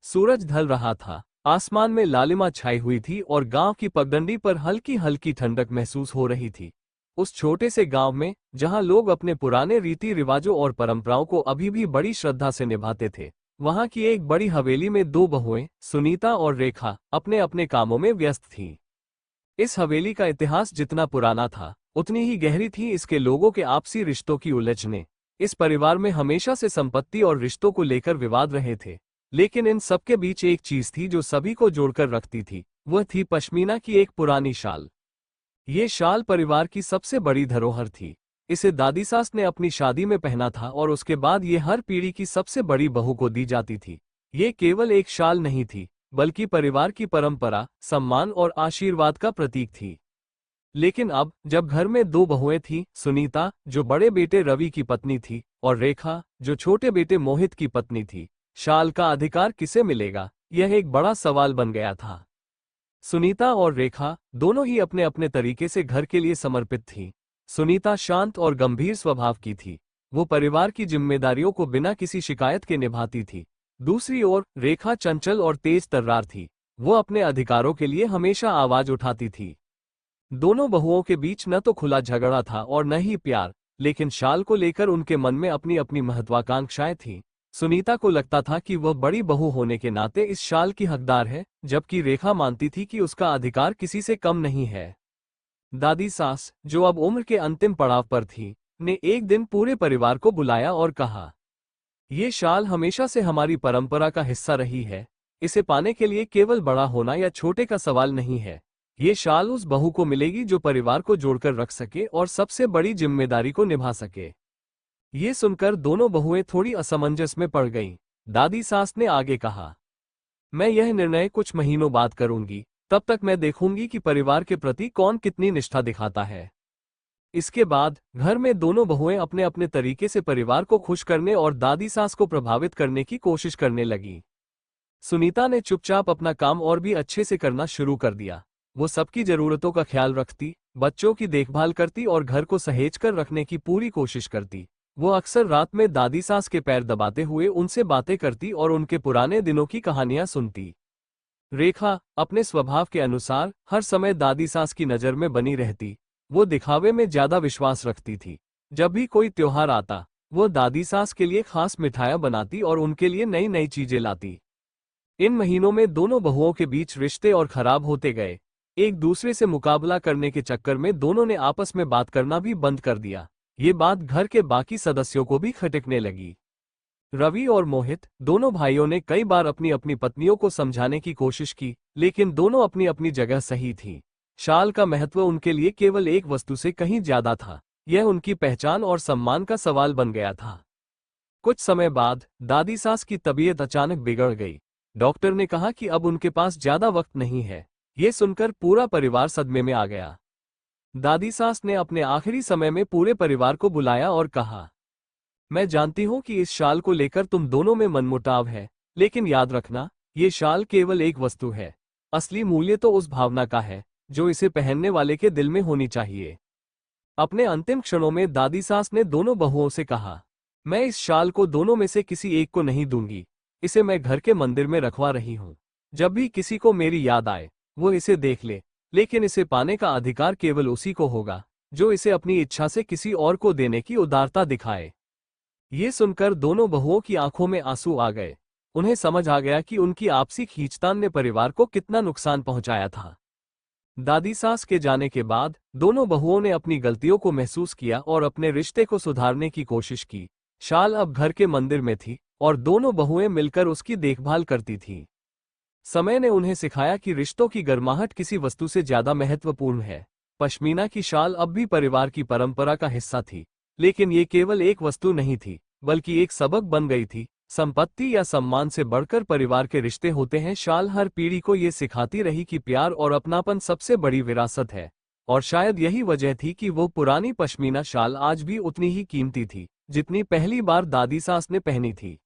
सूरज ढल रहा था, आसमान में लालिमा छाई हुई थी और गांव की पगडंडी पर हल्की हल्की ठंडक महसूस हो रही थी। उस छोटे से गांव में, जहां लोग अपने पुराने रीति रिवाजों और परंपराओं को अभी भी बड़ी श्रद्धा से निभाते थे, वहां की एक बड़ी हवेली में दो बहुएं, सुनीता और रेखा, अपने अपने कामों में व्यस्त थीं। इस हवेली का इतिहास जितना पुराना था, उतनी ही गहरी थी इसके लोगों के आपसी रिश्तों की उलझनें। इस परिवार में हमेशा से संपत्ति और रिश्तों को लेकर विवाद रहे थे, लेकिन इन सबके बीच एक चीज थी जो सभी को जोड़कर रखती थी। वह थी पश्मीना की एक पुरानी शाल। ये शाल परिवार की सबसे बड़ी धरोहर थी। इसे दादी सास ने अपनी शादी में पहना था और उसके बाद ये हर पीढ़ी की सबसे बड़ी बहू को दी जाती थी। ये केवल एक शाल नहीं थी, बल्कि परिवार की परंपरा, सम्मान और आशीर्वाद का प्रतीक थी। लेकिन अब, जब घर में दो बहुएं थीं, सुनीता, जो बड़े बेटे रवि की पत्नी थी, और रेखा, जो छोटे बेटे मोहित की पत्नी थी, शाल का अधिकार किसे मिलेगा, यह एक बड़ा सवाल बन गया था। सुनीता और रेखा दोनों ही अपने अपने तरीके से घर के लिए समर्पित थीं। सुनीता शांत और गंभीर स्वभाव की थी। वो परिवार की जिम्मेदारियों को बिना किसी शिकायत के निभाती थी। दूसरी ओर रेखा चंचल और तेज तर्रार थी। वो अपने अधिकारों के लिए हमेशा आवाज उठाती थी। दोनों बहुओं के बीच न तो खुला झगड़ा था और न ही प्यार, लेकिन शाल को लेकर उनके मन में अपनी अपनी महत्वाकांक्षाएं थीं। सुनीता को लगता था कि वह बड़ी बहू होने के नाते इस शाल की हकदार है, जबकि रेखा मानती थी कि उसका अधिकार किसी से कम नहीं है। दादी सास, जो अब उम्र के अंतिम पड़ाव पर थी, ने एक दिन पूरे परिवार को बुलाया और कहा, ये शाल हमेशा से हमारी परंपरा का हिस्सा रही है। इसे पाने के लिए केवल बड़ा होना या छोटे का सवाल नहीं है। ये शाल उस बहू को मिलेगी जो परिवार को जोड़कर रख सके और सबसे बड़ी जिम्मेदारी को निभा सके। ये सुनकर दोनों बहुएं थोड़ी असमंजस में पड़ गईं। दादी सास ने आगे कहा, मैं यह निर्णय कुछ महीनों बाद करूंगी, तब तक मैं देखूंगी कि परिवार के प्रति कौन कितनी निष्ठा दिखाता है। इसके बाद घर में दोनों बहुएं अपने अपने तरीके से परिवार को खुश करने और दादी सास को प्रभावित करने की कोशिश करने लगीं। सुनीता ने चुपचाप अपना काम और भी अच्छे से करना शुरू कर दिया। वो सबकी जरूरतों का ख्याल रखती, बच्चों की देखभाल करती और घर को सहेजकर रखने की पूरी कोशिश करती। वो अक्सर रात में दादी सास के पैर दबाते हुए उनसे बातें करती और उनके पुराने दिनों की कहानियां सुनती। रेखा अपने स्वभाव के अनुसार हर समय दादी सास की नज़र में बनी रहती। वो दिखावे में ज्यादा विश्वास रखती थी। जब भी कोई त्योहार आता, वो दादी सास के लिए खास मिठाइयां बनाती और उनके लिए नई नई चीजें लाती। इन महीनों में दोनों बहुओं के बीच रिश्ते और खराब होते गए। एक दूसरे से मुकाबला करने के चक्कर में दोनों ने आपस में बात करना भी बंद कर दिया। ये बात घर के बाकी सदस्यों को भी खटकने लगी। रवि और मोहित, दोनों भाइयों ने कई बार अपनी अपनी पत्नियों को समझाने की कोशिश की, लेकिन दोनों अपनी अपनी जगह सही थीं। शाल का महत्व उनके लिए केवल एक वस्तु से कहीं ज्यादा था। यह उनकी पहचान और सम्मान का सवाल बन गया था। कुछ समय बाद दादी सास की तबीयत अचानक बिगड़ गई। डॉक्टर ने कहा कि अब उनके पास ज्यादा वक्त नहीं है। ये सुनकर पूरा परिवार सदमे में आ गया। दादी सास ने अपने आखिरी समय में पूरे परिवार को बुलाया और कहा, मैं जानती हूं कि इस शाल को लेकर तुम दोनों में मनमुटाव है, लेकिन याद रखना, ये शाल केवल एक वस्तु है। असली मूल्य तो उस भावना का है जो इसे पहनने वाले के दिल में होनी चाहिए। अपने अंतिम क्षणों में दादी सास ने दोनों बहुओं से कहा, मैं इस शाल को दोनों में से किसी एक को नहीं दूंगी। इसे मैं घर के मंदिर में रखवा रही हूं। जब भी किसी को मेरी याद आए, वो इसे देख ले, लेकिन इसे पाने का अधिकार केवल उसी को होगा जो इसे अपनी इच्छा से किसी और को देने की उदारता दिखाए। ये सुनकर दोनों बहुओं की आंखों में आंसू आ गए। उन्हें समझ आ गया कि उनकी आपसी खींचतान ने परिवार को कितना नुकसान पहुंचाया था। दादी सास के जाने के बाद दोनों बहुओं ने अपनी गलतियों को महसूस किया और अपने रिश्ते को सुधारने की कोशिश की। शाल अब घर के मंदिर में थी और दोनों बहुएं मिलकर उसकी देखभाल करती थीं। समय ने उन्हें सिखाया कि रिश्तों की गर्माहट किसी वस्तु से ज्यादा महत्वपूर्ण है। पश्मीना की शाल अब भी परिवार की परंपरा का हिस्सा थी, लेकिन ये केवल एक वस्तु नहीं थी, बल्कि एक सबक बन गई थी। संपत्ति या सम्मान से बढ़कर परिवार के रिश्ते होते हैं। शाल हर पीढ़ी को ये सिखाती रही कि प्यार और अपनापन सबसे बड़ी विरासत है, और शायद यही वजह थी कि वो पुरानी पश्मीना शाल आज भी उतनी ही कीमती थी जितनी पहली बार दादी सास ने पहनी थी।